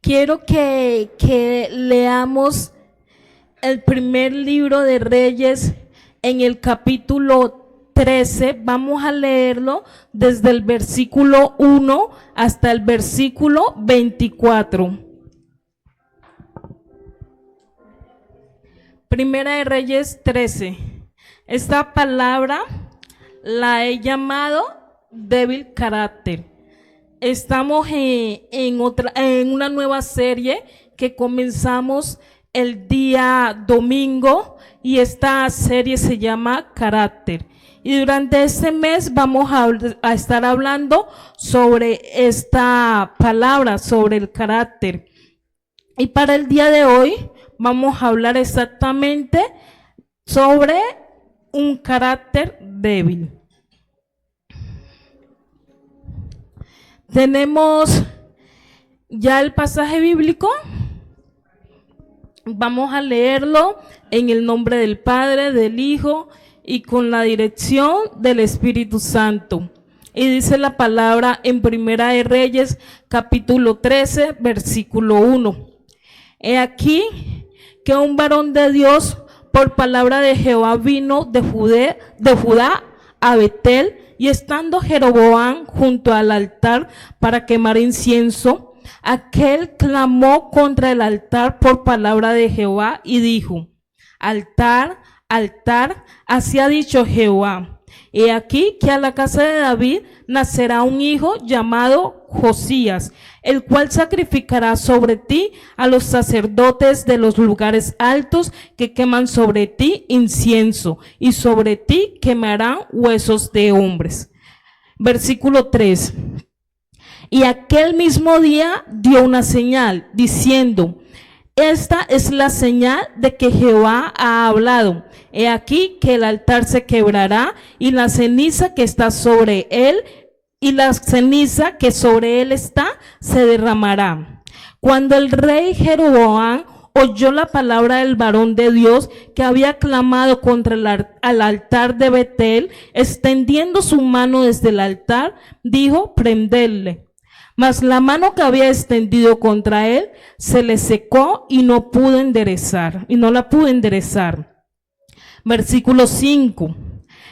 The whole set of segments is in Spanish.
Quiero que leamos el primer libro de Reyes en el capítulo 13. Vamos a leerlo desde el versículo 1 hasta el versículo 24. Primera de Reyes 13. Esta palabra la he llamado débil carácter. Estamos en una nueva serie que comenzamos el día domingo y esta serie se llama Carácter. Y durante este mes vamos a estar hablando sobre esta palabra, sobre el carácter. Y para el día de hoy vamos a hablar exactamente sobre un carácter débil. Tenemos ya el pasaje bíblico. Vamos a leerlo en el nombre del Padre, del Hijo y con la dirección del Espíritu Santo. Y dice la palabra en Primera de Reyes, capítulo 13, versículo 1. He aquí que un varón de Dios, por palabra de Jehová, vino de Judá a Betel, y estando Jeroboam junto al altar para quemar incienso, aquel clamó contra el altar por palabra de Jehová y dijo: altar, altar, así ha dicho Jehová. He aquí que a la casa de David nacerá un hijo llamado Josías, el cual sacrificará sobre ti a los sacerdotes de los lugares altos que queman sobre ti incienso, y sobre ti quemarán huesos de hombres. Versículo 3. Y aquel mismo día dio una señal, diciendo: esta es la señal de que Jehová ha hablado. He aquí que el altar se quebrará, y la ceniza que está sobre él, y la ceniza que sobre él está, se derramará. Cuando el rey Jeroboam oyó la palabra del varón de Dios que había clamado contra el altar de Betel, extendiendo su mano desde el altar, dijo: prenderle. Mas la mano que había extendido contra él se le secó y no la pudo enderezar. Versículo 5.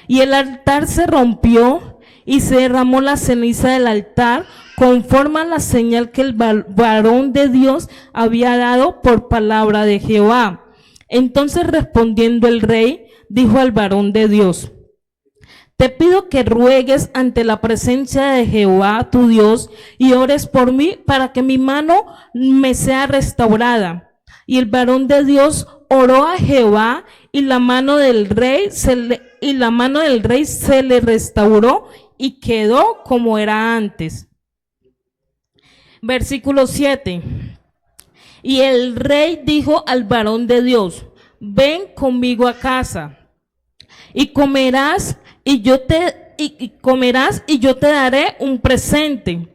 Y el altar se rompió y se derramó la ceniza del altar, conforme a la señal que el varón de Dios había dado por palabra de Jehová. Entonces, respondiendo el rey, dijo al varón de Dios: te pido que ruegues ante la presencia de Jehová tu Dios y ores por mí para que mi mano me sea restaurada. Y el varón de Dios oró a Jehová, y la mano del rey se le restauró y quedó como era antes. Versículo 7. Y el rey dijo al varón de Dios: ven conmigo a casa y comerás y yo te daré un presente.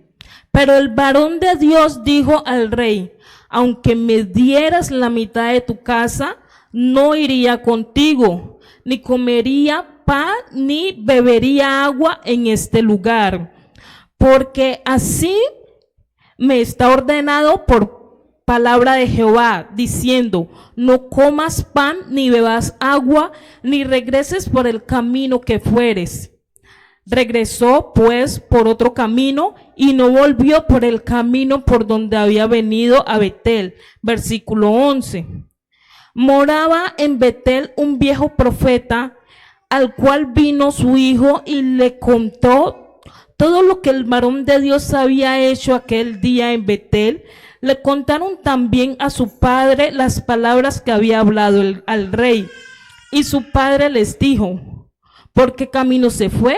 Pero el varón de Dios dijo al rey: aunque me dieras la mitad de tu casa, no iría contigo, ni comería pan, ni bebería agua en este lugar, porque así me está ordenado por palabra de Jehová, diciendo: no comas pan, ni bebas agua, ni regreses por el camino que fueres. Regresó pues por otro camino y no volvió por el camino por donde había venido a Betel. Versículo 11. Moraba en Betel un viejo profeta, al cual vino su hijo y le contó todo lo que el varón de Dios había hecho aquel día en Betel. Le contaron también a su padre las palabras que había hablado al rey. Y su padre les dijo: ¿por qué camino se fue?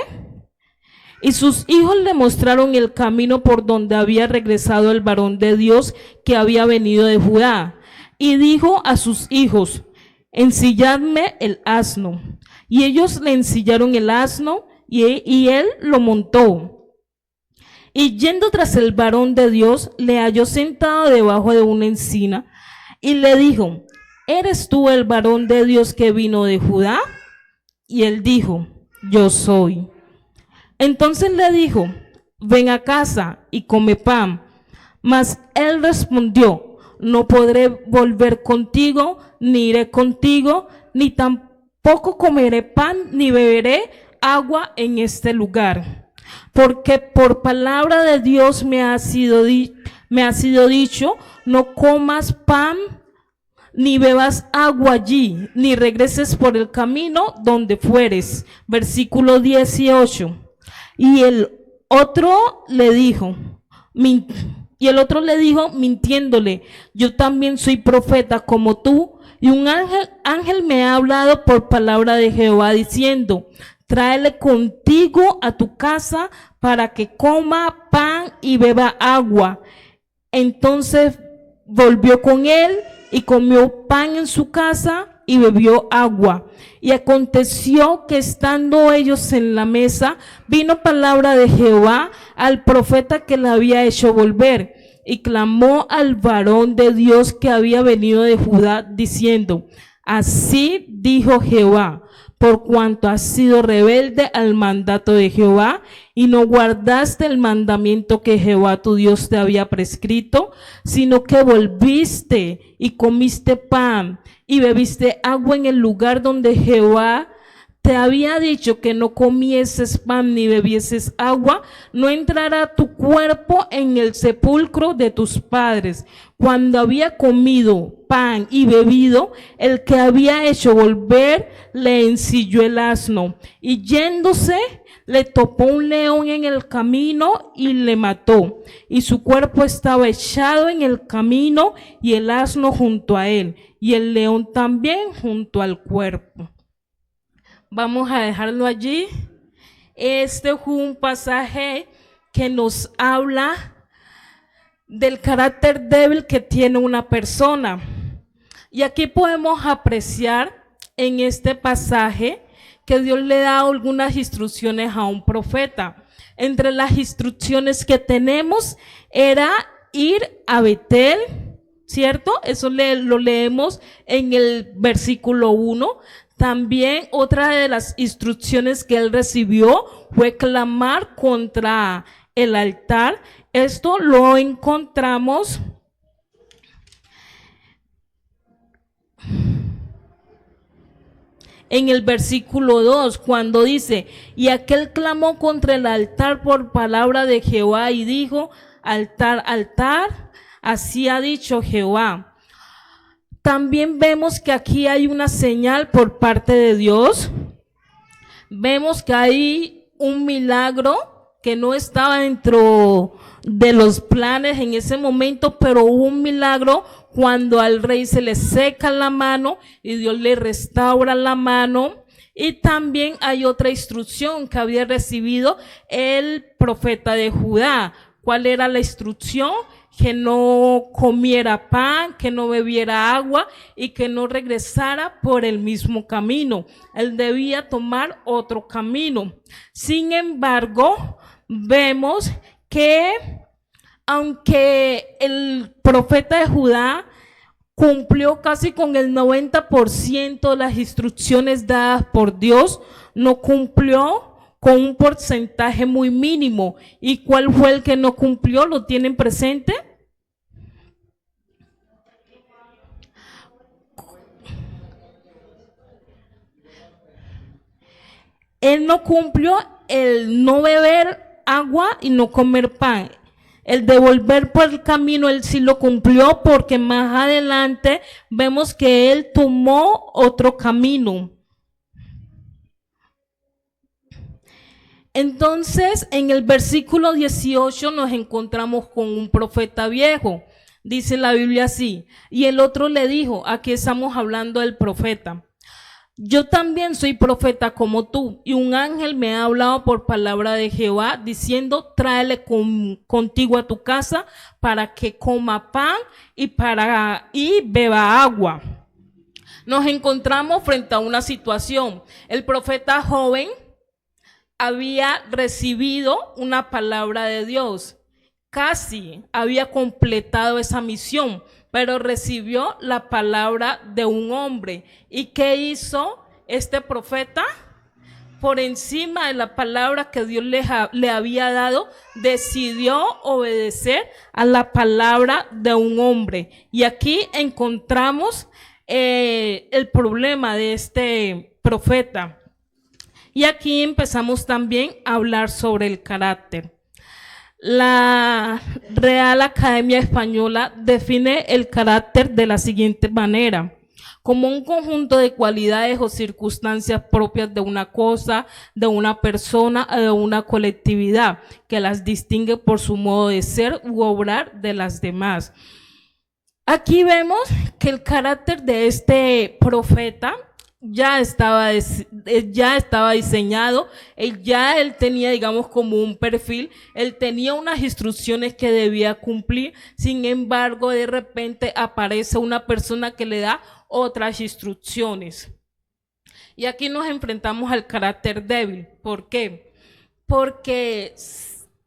Y sus hijos le mostraron el camino por donde había regresado el varón de Dios que había venido de Judá. Y dijo a sus hijos: ensilladme el asno. Y ellos le ensillaron el asno y él lo montó. Y yendo tras el varón de Dios, le halló sentado debajo de una encina y le dijo: ¿eres tú el varón de Dios que vino de Judá? Y él dijo: yo soy. Entonces le dijo: ven a casa y come pan. Mas él respondió: no podré volver contigo, ni iré contigo, ni tampoco comeré pan, ni beberé agua en este lugar. Porque por palabra de Dios me ha sido dicho: no comas pan, ni bebas agua allí, ni regreses por el camino donde fueres. Versículo 18. Y el otro le dijo, mintiéndole: yo también soy profeta como tú, y un ángel me ha hablado por palabra de Jehová diciendo: tráele contigo a tu casa para que coma pan y beba agua. Entonces volvió con él y comió pan en su casa y bebió agua. Y aconteció que estando ellos en la mesa, vino palabra de Jehová al profeta que le había hecho volver, y clamó al varón de Dios que había venido de Judá, diciendo: así dijo Jehová, por cuanto has sido rebelde al mandato de Jehová y no guardaste el mandamiento que Jehová tu Dios te había prescrito, sino que volviste y comiste pan y bebiste agua en el lugar donde Jehová te había dicho que no comieses pan ni bebieses agua, no entrará tu cuerpo en el sepulcro de tus padres. Cuando había comido pan y bebido, el que había hecho volver le ensilló el asno, y yéndose le topó un león en el camino y le mató, y su cuerpo estaba echado en el camino, y el asno junto a él, y el león también junto al cuerpo. Vamos a dejarlo allí. Este fue un pasaje que nos habla del carácter débil que tiene una persona. Y aquí podemos apreciar en este pasaje que Dios le da algunas instrucciones a un profeta. Entre las instrucciones que tenemos era ir a Betel, ¿cierto? Eso lo leemos en el versículo 1. También otra de las instrucciones que él recibió fue clamar contra el altar. Esto lo encontramos en el versículo 2, cuando dice: y aquel clamó contra el altar por palabra de Jehová y dijo: altar, altar, así ha dicho Jehová. También vemos que aquí hay una señal por parte de Dios. Vemos que hay un milagro que no estaba dentro de los planes en ese momento, pero hubo un milagro cuando al rey se le seca la mano y Dios le restaura la mano. Y también hay otra instrucción que había recibido el profeta de Judá. ¿Cuál era la instrucción? Que no comiera pan, que no bebiera agua y que no regresara por el mismo camino. Él debía tomar otro camino. Sin embargo, vemos que aunque el profeta de Judá cumplió casi con el 90% de las instrucciones dadas por Dios, no cumplió con un porcentaje muy mínimo. ¿Y cuál fue el que no cumplió? ¿Lo tienen presente? Él no cumplió el no beber agua y no comer pan. El de volver por el camino, él sí lo cumplió, porque más adelante vemos que él tomó otro camino. Entonces, en el versículo 18 nos encontramos con un profeta viejo. Dice la Biblia así: y el otro le dijo, aquí estamos hablando del profeta: yo también soy profeta como tú, y un ángel me ha hablado por palabra de Jehová, diciendo: tráele contigo a tu casa para que coma pan y beba agua. Nos encontramos frente a una situación. El profeta joven había recibido una palabra de Dios, casi había completado esa misión, pero recibió la palabra de un hombre. ¿Y qué hizo este profeta? por encima de la palabra que Dios le había dado, decidió obedecer a la palabra de un hombre. Y aquí encontramos el problema de este profeta. Y aquí empezamos también a hablar sobre el carácter. La Real Academia Española define el carácter de la siguiente manera: como un conjunto de cualidades o circunstancias propias de una cosa, de una persona o de una colectividad, que las distingue por su modo de ser u obrar de las demás. Aquí vemos que el carácter de este profeta ya estaba diseñado, él tenía, digamos, como un perfil, él tenía unas instrucciones que debía cumplir. Sin embargo, de repente aparece una persona que le da otras instrucciones. Y aquí nos enfrentamos al carácter débil. ¿Por qué? Porque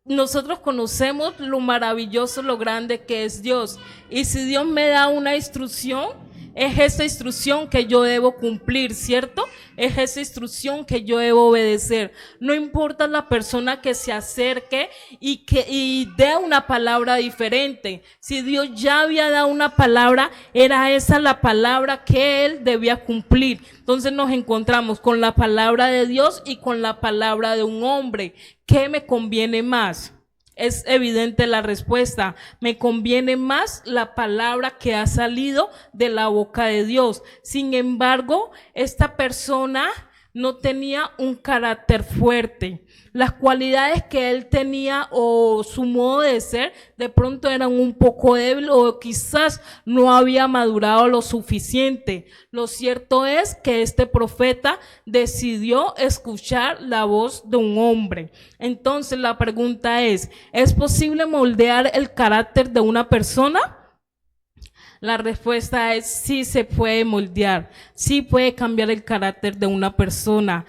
nosotros conocemos lo maravilloso, lo grande que es Dios. Y si Dios me da una instrucción, es esa instrucción que yo debo cumplir, ¿cierto? Es esa instrucción que yo debo obedecer. No importa la persona que se acerque y dé una palabra diferente. Si Dios ya había dado una palabra, era esa la palabra que Él debía cumplir. Entonces nos encontramos con la palabra de Dios y con la palabra de un hombre. ¿Qué me conviene más? Es evidente la respuesta: me conviene más la palabra que ha salido de la boca de Dios. Sin embargo, esta persona no tenía un carácter fuerte. Las cualidades que él tenía o su modo de ser de pronto eran un poco débiles o quizás no había madurado lo suficiente. Lo cierto es que este profeta decidió escuchar la voz de un hombre. Entonces la pregunta ¿es posible moldear el carácter de una persona? La respuesta es sí, se puede moldear, sí puede cambiar el carácter de una persona.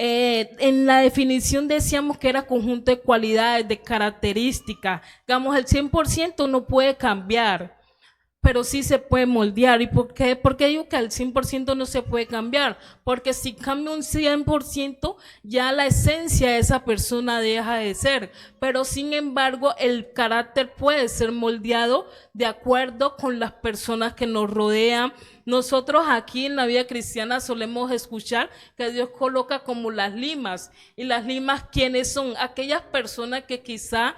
En la definición decíamos que era conjunto de cualidades, de características. Digamos, el 100% no puede cambiar, pero sí se puede moldear. ¿Y por qué? Porque digo que al 100% no se puede cambiar, porque si cambia un 100%, ya la esencia de esa persona deja de ser. Pero sin embargo, el carácter puede ser moldeado de acuerdo con las personas que nos rodean. Nosotros aquí en la vida cristiana solemos escuchar que Dios coloca como las limas. ¿Y las limas quiénes son? Aquellas personas que quizá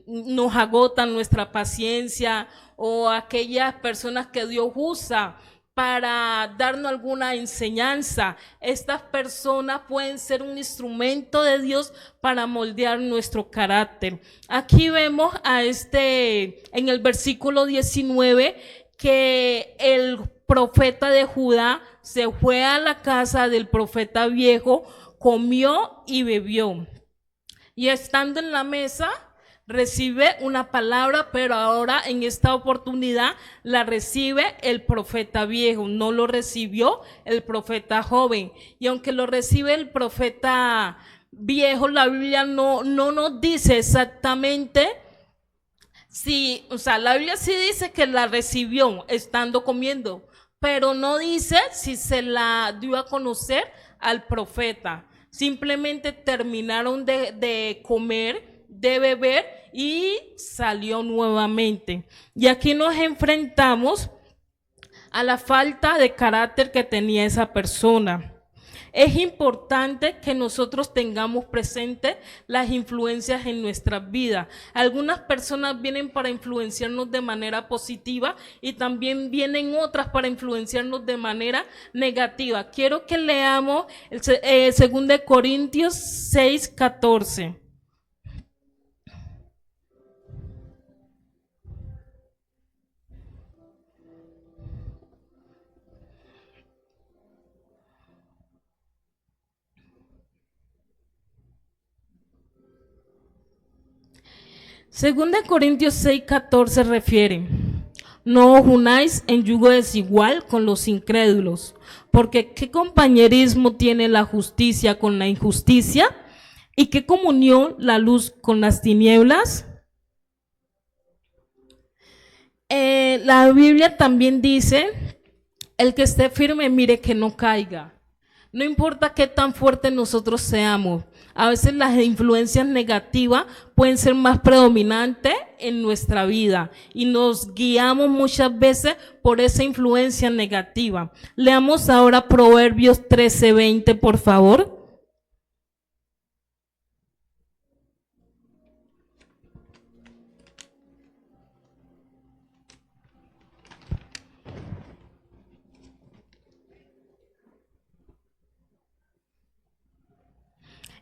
nos agotan nuestra paciencia, o aquellas personas que Dios usa para darnos alguna enseñanza. Estas personas pueden ser un instrumento de Dios para moldear nuestro carácter. Aquí vemos en el versículo 19, que el profeta de Judá se fue a la casa del profeta viejo, comió y bebió. Y estando en la mesa, recibe una palabra, pero ahora en esta oportunidad la recibe el profeta viejo, no lo recibió el profeta joven. Y aunque lo recibe el profeta viejo, la Biblia no nos dice exactamente si, o sea, la Biblia sí dice que la recibió estando comiendo, pero no dice si se la dio a conocer al profeta. Simplemente terminaron de comer, de beber y salió nuevamente. Y aquí nos enfrentamos a la falta de carácter que tenía esa persona. Es importante que nosotros tengamos presente las influencias en nuestras vidas. Algunas personas vienen para influenciarnos de manera positiva y también vienen otras para influenciarnos de manera negativa. Quiero que leamos el 2 Corintios 6:14. Segunda Corintios 6:14 refiere: no os unáis en yugo desigual con los incrédulos, porque ¿qué compañerismo tiene la justicia con la injusticia? ¿Y qué comunión la luz con las tinieblas? La Biblia también dice: el que esté firme mire que no caiga. No importa qué tan fuertes nosotros seamos, a veces las influencias negativas pueden ser más predominantes en nuestra vida y nos guiamos muchas veces por esa influencia negativa. Leamos ahora Proverbios 13:20, por favor.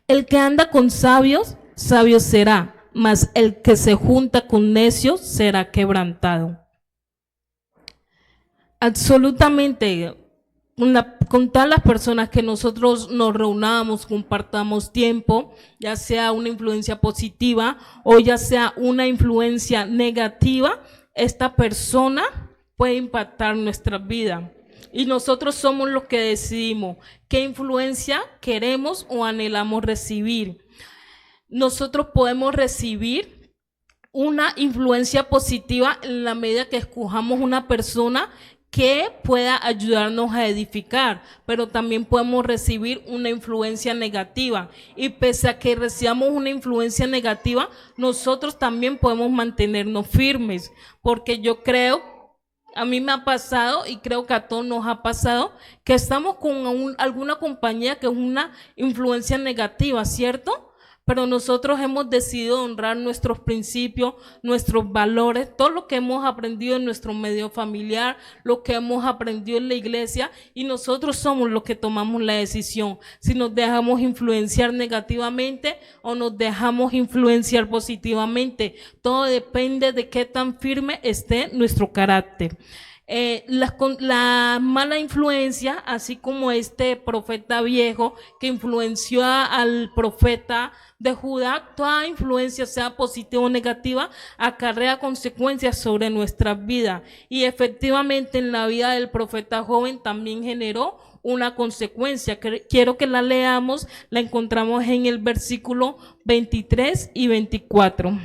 El que anda con sabios, sabio será, mas el que se junta con necios será quebrantado. Absolutamente, con todas las personas que nosotros nos reunamos, compartamos tiempo, ya sea una influencia positiva o ya sea una influencia negativa, esta persona puede impactar nuestra vida. Y nosotros somos los que decidimos qué influencia queremos o anhelamos recibir. Nosotros podemos recibir una influencia positiva en la medida que escojamos una persona que pueda ayudarnos a edificar, pero también podemos recibir una influencia negativa. Y pese a que recibamos una influencia negativa, nosotros también podemos mantenernos firmes, porque yo creo, a mí me ha pasado y creo que a todos nos ha pasado, que estamos con alguna compañía que es una influencia negativa, ¿cierto? Pero nosotros hemos decidido honrar nuestros principios, nuestros valores, todo lo que hemos aprendido en nuestro medio familiar, lo que hemos aprendido en la iglesia, y nosotros somos los que tomamos la decisión, si nos dejamos influenciar negativamente o nos dejamos influenciar positivamente. Todo depende de qué tan firme esté nuestro carácter. La mala influencia, así como este profeta viejo que influenció al profeta de Judá, toda influencia, sea positiva o negativa, acarrea consecuencias sobre nuestras vidas. Y efectivamente en la vida del profeta joven también generó una consecuencia. Quiero que la leamos, la encontramos en el versículo 23 y 24.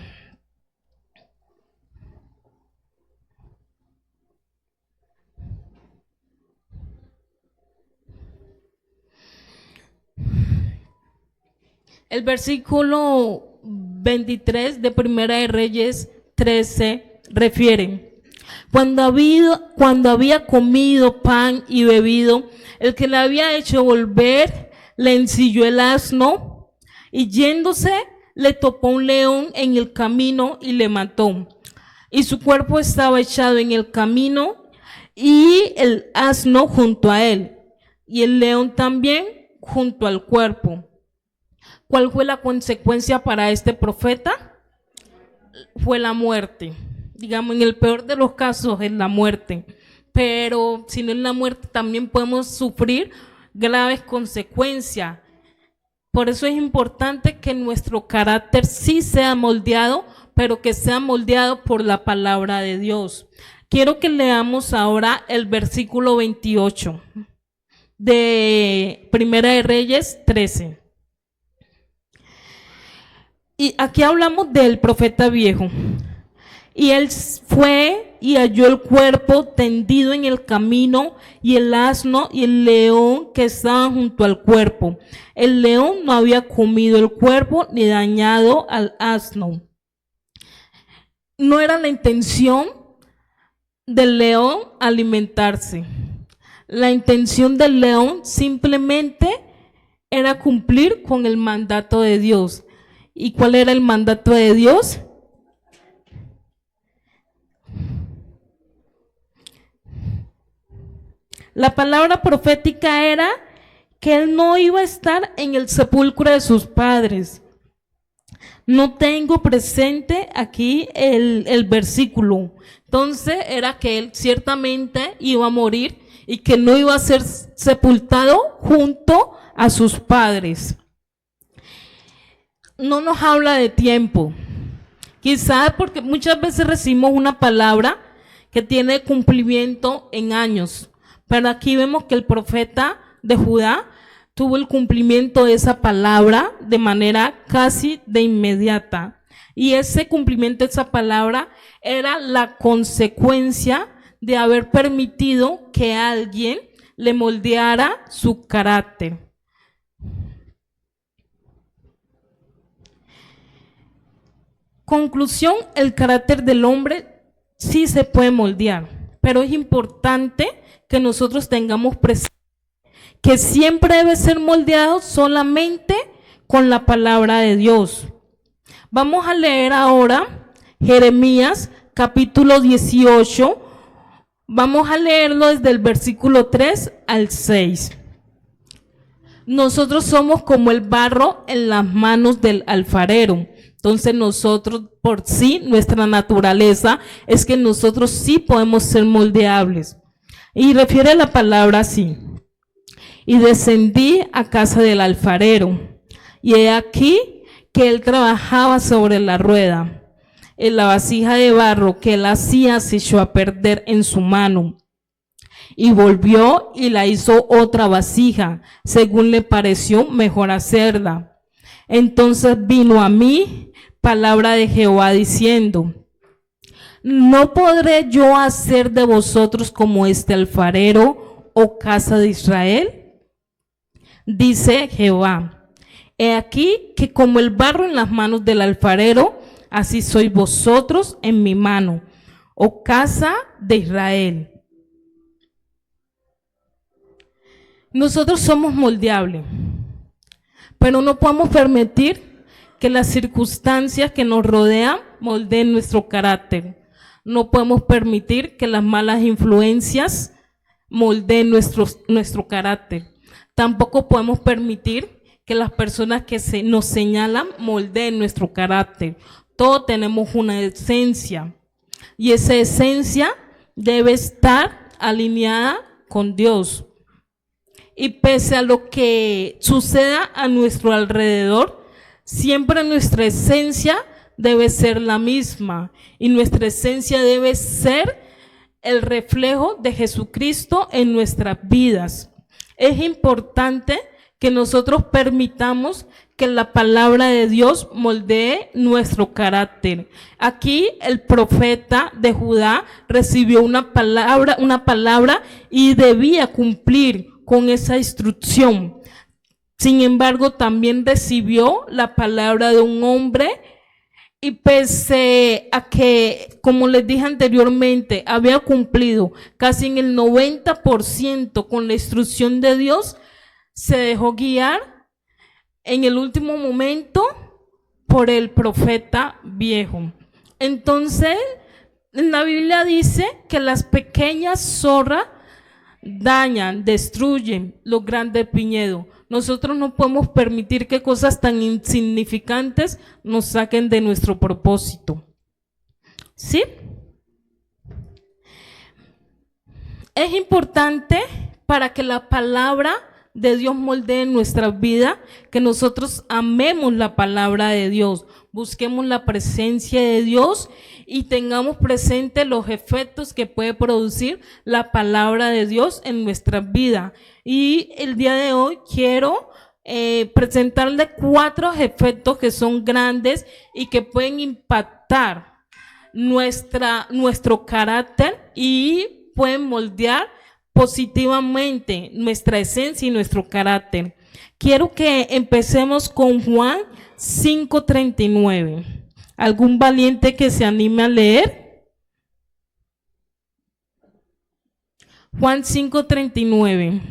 El versículo 23 de Primera de Reyes 13 refiere: cuando había comido pan y bebido, el que le había hecho volver le ensilló el asno, y yéndose le topó un león en el camino y le mató. Y su cuerpo estaba echado en el camino y el asno junto a él, y el león también junto al cuerpo. ¿Cuál fue la consecuencia para este profeta? Fue la muerte. Digamos, en el peor de los casos es la muerte. Pero si no es la muerte, también podemos sufrir graves consecuencias. Por eso es importante que nuestro carácter sí sea moldeado, pero que sea moldeado por la palabra de Dios. Quiero que leamos ahora el versículo 28 de Primera de Reyes 13. Y aquí hablamos del profeta viejo. Y él fue y halló el cuerpo tendido en el camino, y el asno y el león que estaban junto al cuerpo. El león no había comido el cuerpo ni dañado al asno. No era la intención del león alimentarse. La intención del león simplemente era cumplir con el mandato de Dios. ¿Y cuál era el mandato de Dios? La palabra profética era que él no iba a estar en el sepulcro de sus padres. No tengo presente aquí el versículo. Entonces era que él ciertamente iba a morir y que no iba a ser sepultado junto a sus padres. No nos habla de tiempo. Quizás porque muchas veces recibimos una palabra que tiene cumplimiento en años. Pero aquí vemos que el profeta de Judá tuvo el cumplimiento de esa palabra de manera casi de inmediata. Y ese cumplimiento de esa palabra era la consecuencia de haber permitido que alguien le moldeara su carácter. Conclusión, el carácter del hombre sí se puede moldear, pero es importante que nosotros tengamos presente que siempre debe ser moldeado solamente con la palabra de Dios. Vamos a leer ahora Jeremías capítulo 18. Vamos a leerlo desde el versículo 3 al 6. Nosotros somos como el barro en las manos del alfarero. Entonces nosotros por sí, nuestra naturaleza es que nosotros sí podemos ser moldeables. Y refiere la palabra así. Y descendí a casa del alfarero, y he aquí que él trabajaba sobre la rueda. En la vasija de barro que él hacía se echó a perder en su mano. Y volvió y la hizo otra vasija, según le pareció mejor hacerla. Entonces vino a mí palabra de Jehová diciendo: ¿no podré yo hacer de vosotros como este alfarero, oh casa de Israel? Dice Jehová: he aquí que como el barro en las manos del alfarero, así sois vosotros en mi mano, oh casa de Israel. Nosotros somos moldeables, pero no podemos permitir que las circunstancias que nos rodean moldeen nuestro carácter. No podemos permitir que las malas influencias moldeen nuestro carácter. Tampoco podemos permitir que las personas que nos señalan moldeen nuestro carácter. Todos tenemos una esencia y esa esencia debe estar alineada con Dios. Y pese a lo que suceda a nuestro alrededor, siempre nuestra esencia debe ser la misma y nuestra esencia debe ser el reflejo de Jesucristo en nuestras vidas. Es importante que nosotros permitamos que la palabra de Dios moldee nuestro carácter. Aquí el profeta de Judá recibió una palabra y debía cumplir con esa instrucción. Sin embargo, también recibió la palabra de un hombre y pese a que, como les dije anteriormente, había cumplido casi en el 90% con la instrucción de Dios, se dejó guiar en el último momento por el profeta viejo. Entonces, en la Biblia dice que las pequeñas zorras dañan, destruyen los grandes viñedos. Nosotros no podemos permitir que cosas tan insignificantes nos saquen de nuestro propósito. ¿Sí? Es importante para que la palabra de Dios moldee nuestra vida, que nosotros amemos la palabra de Dios, busquemos la presencia de Dios y tengamos presente los efectos que puede producir la palabra de Dios en nuestra vida. Y el día de hoy quiero presentarle 4 efectos que son grandes y que pueden impactar nuestro carácter y pueden moldear positivamente nuestra esencia y nuestro carácter. Quiero que empecemos con Juan 5:39. ¿Algún valiente que se anime a leer? Juan 5:39.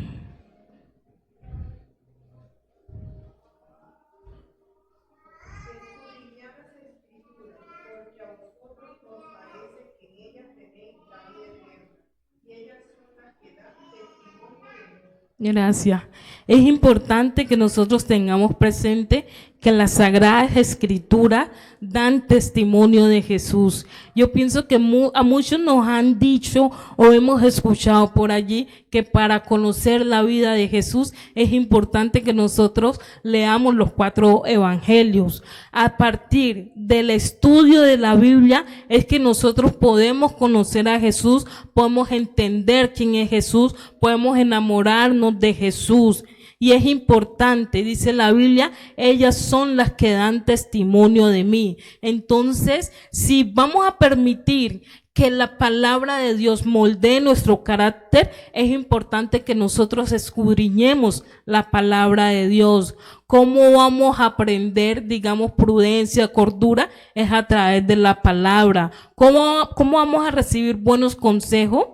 Gracias. Es importante que nosotros tengamos presente que las Sagradas Escrituras dan testimonio de Jesús. Yo pienso que a muchos nos han dicho o hemos escuchado por allí que para conocer la vida de Jesús es importante que nosotros leamos los 4 evangelios. A partir del estudio de la Biblia es que nosotros podemos conocer a Jesús, podemos entender quién es Jesús, podemos enamorarnos de Jesús. Y es importante, dice la Biblia, ellas son las que dan testimonio de mí. Entonces, si vamos a permitir que la palabra de Dios moldee nuestro carácter, es importante que nosotros escudriñemos la palabra de Dios. ¿Cómo vamos a aprender, digamos, prudencia, cordura? Es a través de la palabra. ¿Cómo vamos a recibir buenos consejos?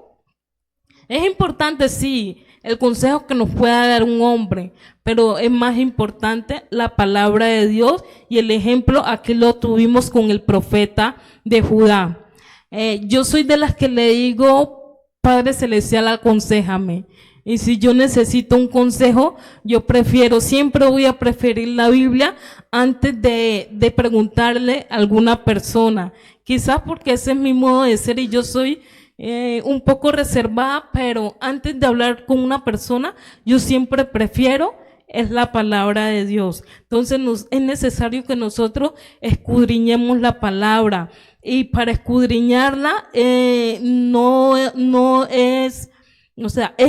Es importante, sí, el consejo que nos pueda dar un hombre, pero es más importante la palabra de Dios, y el ejemplo aquí lo tuvimos con el profeta de Judá. Yo soy de las que le digo, Padre Celestial, aconséjame. Y si yo necesito un consejo, siempre voy a preferir la Biblia antes de preguntarle a alguna persona. Quizás porque ese es mi modo de ser y yo soy un poco reservada, pero antes de hablar con una persona, yo siempre prefiero es la palabra de Dios. Entonces es necesario que nosotros escudriñemos la palabra, y para escudriñarla es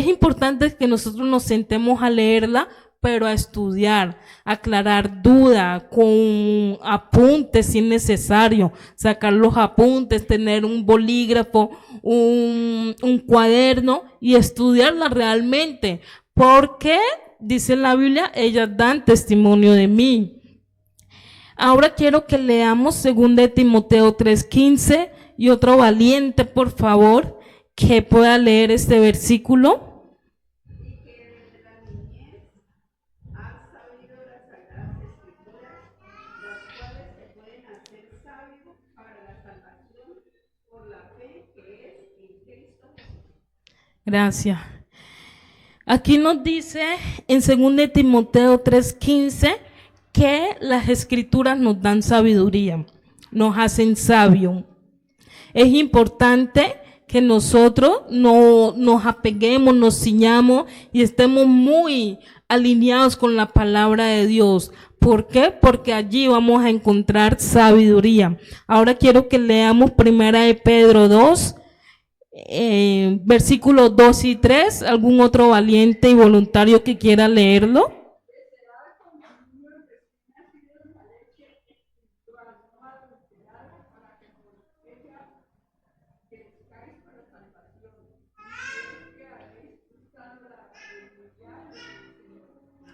importante que nosotros nos sentemos a leerla, pero a estudiar, aclarar dudas, con apuntes si es necesario, sacar los apuntes, tener un bolígrafo, un cuaderno y estudiarla realmente, porque dice la Biblia, ellas dan testimonio de mí. Ahora quiero que leamos 2 Timoteo 3:15, y otro valiente, por favor, que pueda leer este versículo. Gracias. Aquí nos dice en 2 Timoteo 3:15 que las escrituras nos dan sabiduría, nos hacen sabios. Es importante que nosotros no nos apeguemos, nos ciñamos y estemos muy alineados con la palabra de Dios. ¿Por qué? Porque allí vamos a encontrar sabiduría. Ahora quiero que leamos 1 Pedro 2, versículos 2 y 3. ¿Algún otro valiente y voluntario que quiera leerlo?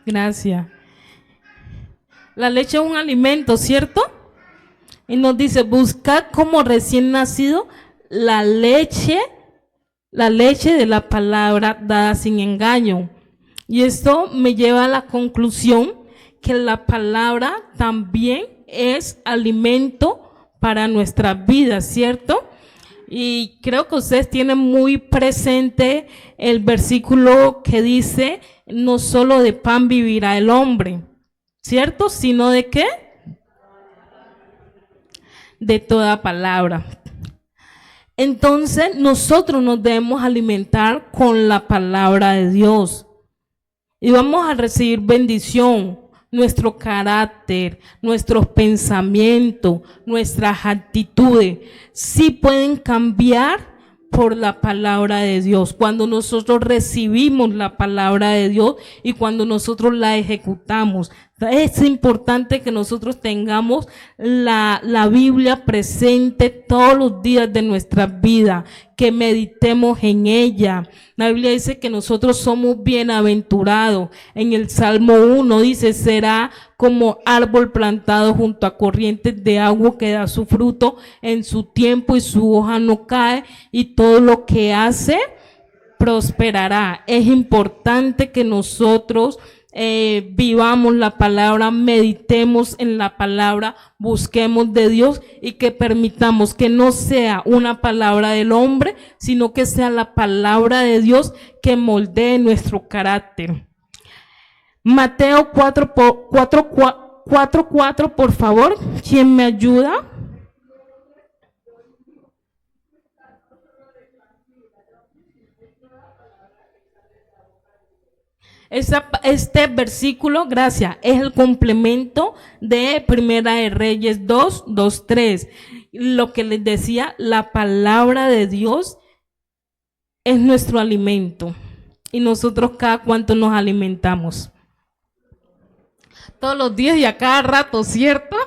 Gracias. La leche es un alimento, ¿cierto? Y nos dice, buscad como recién nacido la leche de la palabra dada sin engaño. Y esto me lleva a la conclusión que la palabra también es alimento para nuestras vidas, ¿cierto? Y creo que ustedes tienen muy presente el versículo que dice, no solo de pan vivirá el hombre, ¿cierto? Sino de ¿qué? De toda palabra. Entonces nosotros nos debemos alimentar con la palabra de Dios y vamos a recibir bendición. Nuestro carácter, nuestros pensamientos, nuestras actitudes sí pueden cambiar por la palabra de Dios. Cuando nosotros recibimos la palabra de Dios y cuando nosotros la ejecutamos, es importante que nosotros tengamos la Biblia presente todos los días de nuestra vida, que meditemos en ella. La Biblia dice que nosotros somos bienaventurados. En el Salmo 1 dice, será como árbol plantado junto a corrientes de agua que da su fruto en su tiempo y su hoja no cae y todo lo que hace prosperará. Es importante que nosotros vivamos la palabra, meditemos en la palabra, busquemos de Dios y que permitamos que no sea una palabra del hombre, sino que sea la palabra de Dios que moldee nuestro carácter. Mateo 4:4, por favor, ¿quién me ayuda? Este versículo, gracias, es el complemento de Primera de Reyes 2:3. Lo que les decía, la palabra de Dios es nuestro alimento. Y nosotros cada cuánto nos alimentamos. Todos los días y a cada rato, ¿cierto?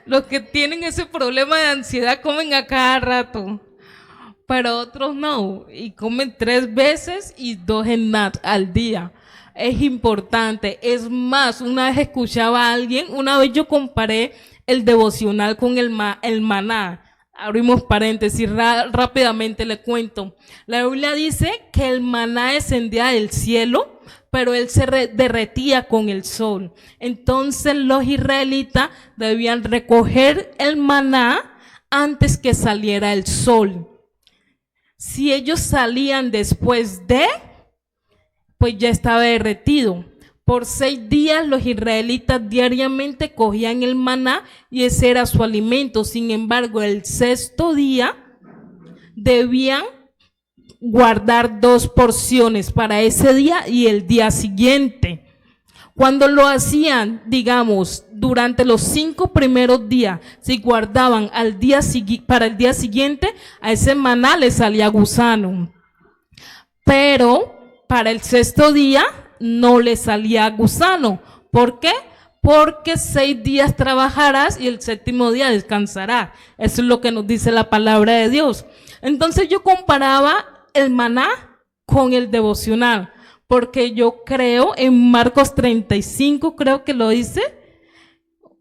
Los que tienen ese problema de ansiedad comen a cada rato. pero otros no, y comen 3 veces y 2 al día. Es importante. Es más, una vez escuchaba a alguien, una vez yo comparé el devocional con el maná. Abrimos paréntesis, rápidamente le cuento. La Biblia dice que el maná descendía del cielo, pero él se derretía con el sol. Entonces los israelitas debían recoger el maná antes que saliera el sol. Si ellos salían después de, pues ya estaba derretido. Por 6 días los israelitas diariamente cogían el maná y ese era su alimento. Sin embargo, el 6º día debían guardar 2 porciones para ese día y el día siguiente. Cuando lo hacían, digamos, durante los 5 primeros días, si guardaban para el día siguiente, a ese maná le salía gusano. Pero para el 6º día no le salía gusano. ¿Por qué? Porque 6 días trabajarás y el 7º día descansarás. Eso es lo que nos dice la palabra de Dios. Entonces yo comparaba el maná con el devocional, porque yo creo en Marcos 35, creo que lo dice,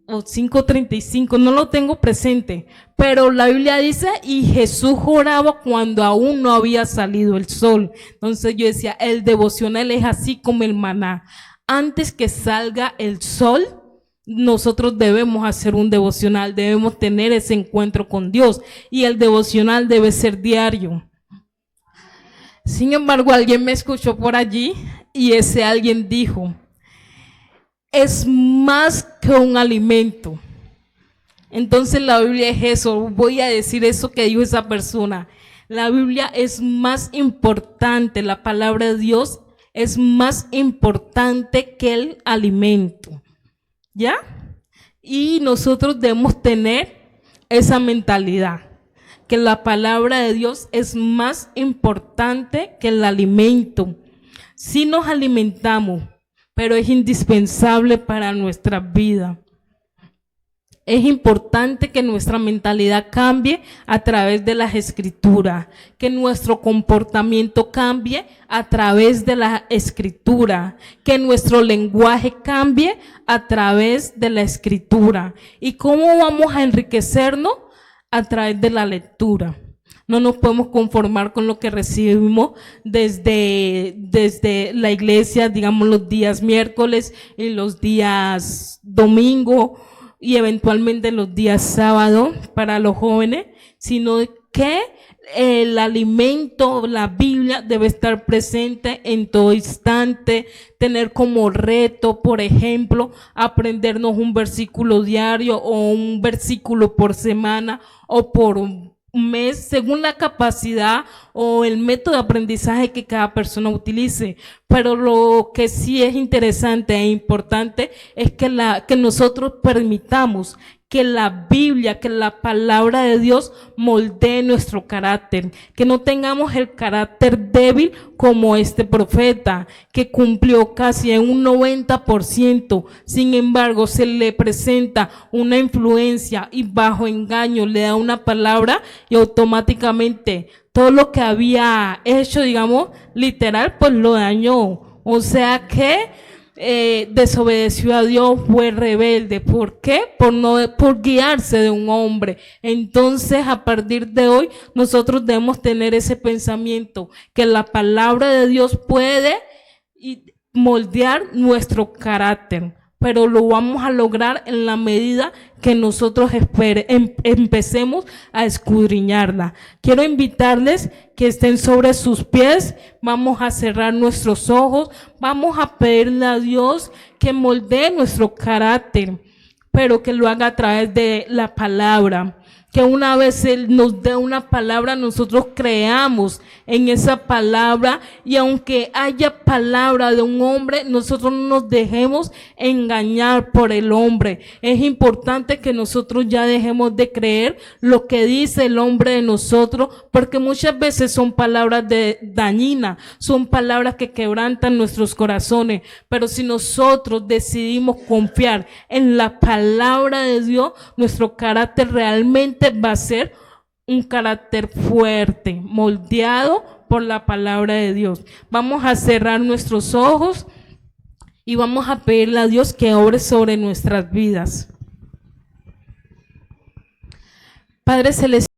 o 5:35, no lo tengo presente, pero la Biblia dice, y Jesús oraba cuando aún no había salido el sol. Entonces yo decía, el devocional es así como el maná. Antes que salga el sol, nosotros debemos hacer un devocional, debemos tener ese encuentro con Dios, y el devocional debe ser diario. Sin embargo, alguien me escuchó por allí, y ese alguien dijo, es más que un alimento. Entonces la Biblia es eso, voy a decir eso que dijo esa persona. La Biblia es más importante, la palabra de Dios es más importante que el alimento, ¿ya? Y nosotros debemos tener esa mentalidad, que la palabra de Dios es más importante que el alimento. Si nos alimentamos, pero es indispensable para nuestra vida. Es importante que nuestra mentalidad cambie a través de las escrituras, que nuestro comportamiento cambie a través de la escritura, que nuestro lenguaje cambie a través de la escritura. ¿Y cómo vamos a enriquecernos? A través de la lectura. No nos podemos conformar con lo que recibimos desde la iglesia, digamos los días miércoles y los días domingo y eventualmente los días sábado para los jóvenes, sino que el alimento, la Biblia, debe estar presente en todo instante, tener como reto, por ejemplo, aprendernos un versículo diario o un versículo por semana o por un mes, según la capacidad o el método de aprendizaje que cada persona utilice. Pero lo que sí es interesante e importante es que nosotros permitamos que la Biblia, que la palabra de Dios moldee nuestro carácter, que no tengamos el carácter débil como este profeta, que cumplió casi en un 90%, sin embargo se le presenta una influencia y bajo engaño le da una palabra y automáticamente todo lo que había hecho, digamos, literal, pues lo dañó. O sea que desobedeció a Dios, fue rebelde. ¿Por qué? Por guiarse de un hombre. Entonces, a partir de hoy, nosotros debemos tener ese pensamiento, que la palabra de Dios puede moldear nuestro carácter, pero lo vamos a lograr en la medida que nosotros empecemos a escudriñarla. Quiero invitarles que estén sobre sus pies, vamos a cerrar nuestros ojos, vamos a pedirle a Dios que moldee nuestro carácter, pero que lo haga a través de la palabra. Que una vez Él nos dé una palabra, nosotros creamos en esa palabra, y aunque haya palabra de un hombre, nosotros no nos dejemos engañar por el hombre. Es importante que nosotros ya dejemos de creer lo que dice el hombre de nosotros, porque muchas veces son palabras dañinas, son palabras que quebrantan nuestros corazones. Pero si nosotros decidimos confiar en la palabra de Dios, nuestro carácter realmente va a ser un carácter fuerte, moldeado por la palabra de Dios. Vamos a cerrar nuestros ojos y vamos a pedirle a Dios que obre sobre nuestras vidas. Padre Celestial,